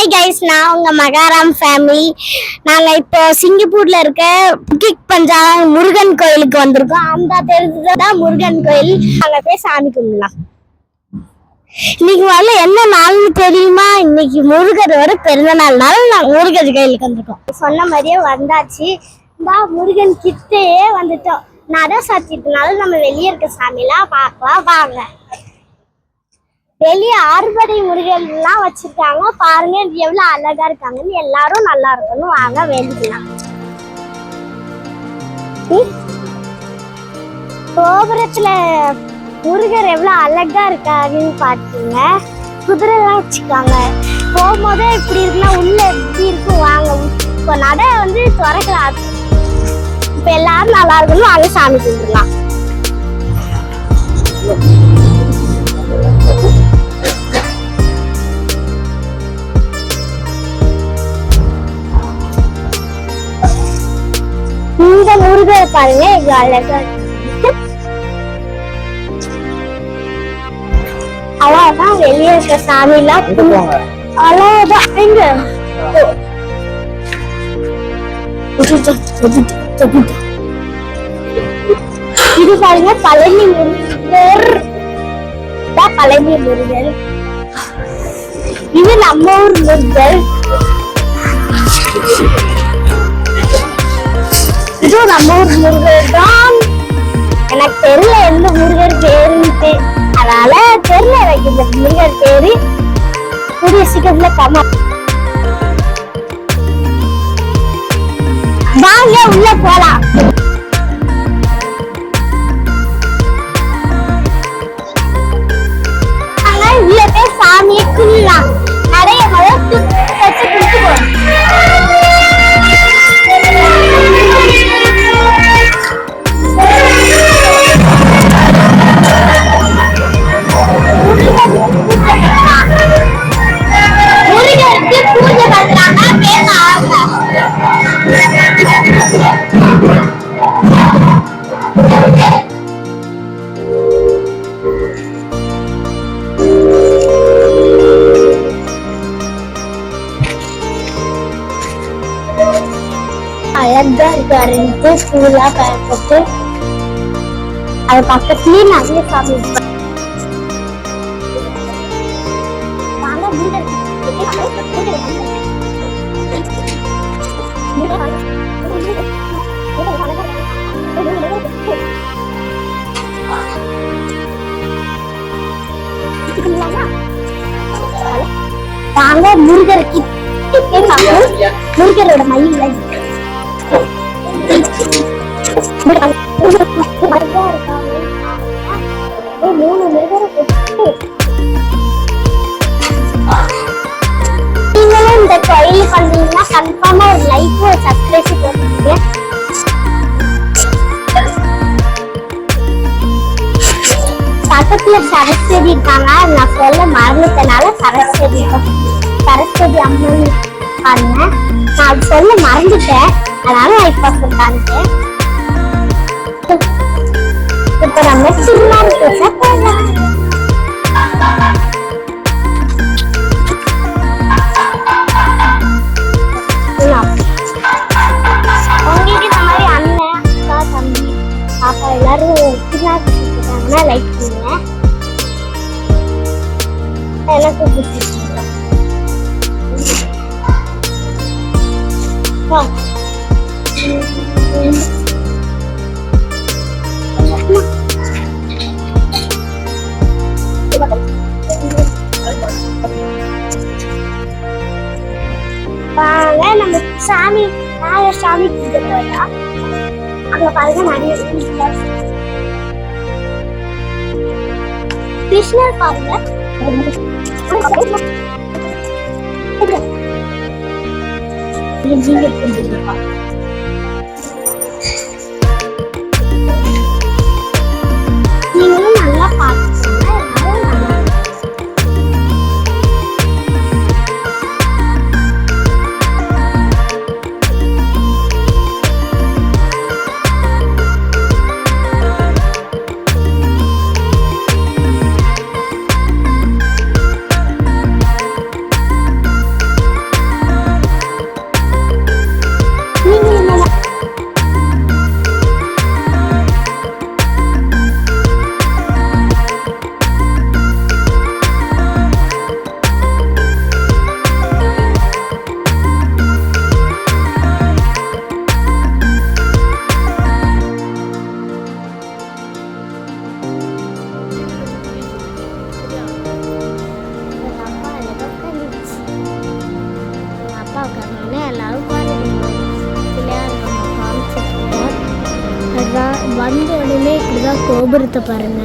Hi guys, நான் உங்க மகாராம் family. நாங்கள் இப்போ சிங்கப்பூர்ல இருக்க புக்கிக் பஞ்சாங் முருகன் கோயிலுக்கு வந்திருக்கோம். அந்த தெருவுல தான் முருகன் கோயில். அங்கே போய் சாமி கும்பிடலாம். இன்னைக்கு வரல என்ன நாள்னு தெரியுமா? இன்னைக்கு முருகரோட பிறந்த நாள்னால நாங்கள் முருகர் கோயிலுக்கு வந்திருக்கோம். சொன்ன மாதிரியே வந்தாச்சு. இந்த முருகன் கிட்டேயே வந்துட்டோம். நட சாத்திட்டனால நம்ம வெளியே இருக்க சாமிலாம் பார்க்கலாம் வாங்க. வெளியே அறுபடை முருகன் எல்லாம் வச்சிருக்காங்க பாருங்க, எவ்வளவு அழகா இருக்காங்கன்னு. எல்லாரும் நல்லா இருக்கணும் வாங்க வேண்டிக்கலாம். கோபுரத்துல முருகர் எவ்வளவு அழகா இருக்காருன்னு பாத்தீங்க. குதிரை எல்லாம் வச்சுக்காங்க. போகும்போதே இப்படி இருக்குன்னா உள்ள எப்படி இருக்கும் வாங்க. இப்போ நட திறக்கலாம். இப்ப எல்லாரும் நல்லா இருக்கணும் வாங்க சாமி கும்பிடலாம். இந்த முருகரை பாருங்க, இங்க அழகா அழகாதான் வெளியே இருக்க சாமி எல்லாம் அழகாதான். எங்க இது பாருங்க பழனி முருகர். பழனி முருகர் இது நம்ம ஊர் முருகர். இது நம்ம ஊர் முருகர் தான். எனக்கு தெரியல எந்த முருகர் பேருன்ட்டு, அதனால தெரியல எனக்கு இந்த முருகர் பேரு. கூடிய சீக்கிரத்துல கமா வாங்க உள்ள போலாம். உள்ள போய் சாமியை கும்பிடலாம். நிறைய அழகா இருக்காரு. பூலா பயன்பட்டு அது பக்கத்துலயே நிறைய சாமி வாங்க முருகர் முருகரோட மயில் மூணு முருகரை நீங்களும் இந்த கோயில் பண்ணீங்கன்னா கன்ஃபார்மா ஒரு லைக் ஒரு சப்ஸ்கிரைப் போட்டுருக்கீங்க. பக்கத்துல சரஸ்வதி இருக்காங்க, நான் சொல்ல மறந்துட்டனால சரஸ்வதி அம்மன் பாருங்க. நான் அது சொல்ல மறந்துட்டேன், அதனால நான் இப்ப சொல்லிட்டேன். இப்ப நம்ம திருநாள் பேச போகலாம். உங்களுக்கு இந்த மாதிரி அண்ணன் அக்கா தம்பி பாப்பா எல்லாரும் திருநாள் பேசிட்டாங்கன்னா லைக் பண்ணுங்க. எனக்கு பிடிச்சிருக்கீங்க. வாங்க நம்ம சாமி சாமி கும்பிட்டு போயிடலாம். அங்க பாருங்க நிறைய கிருஷ்ணர் பாருங்க. நீங்களும் நல்லா பார்த்துக்கோங்க. வந்த உடனே இப்படிதான் கோபுரத்தை பாருங்க.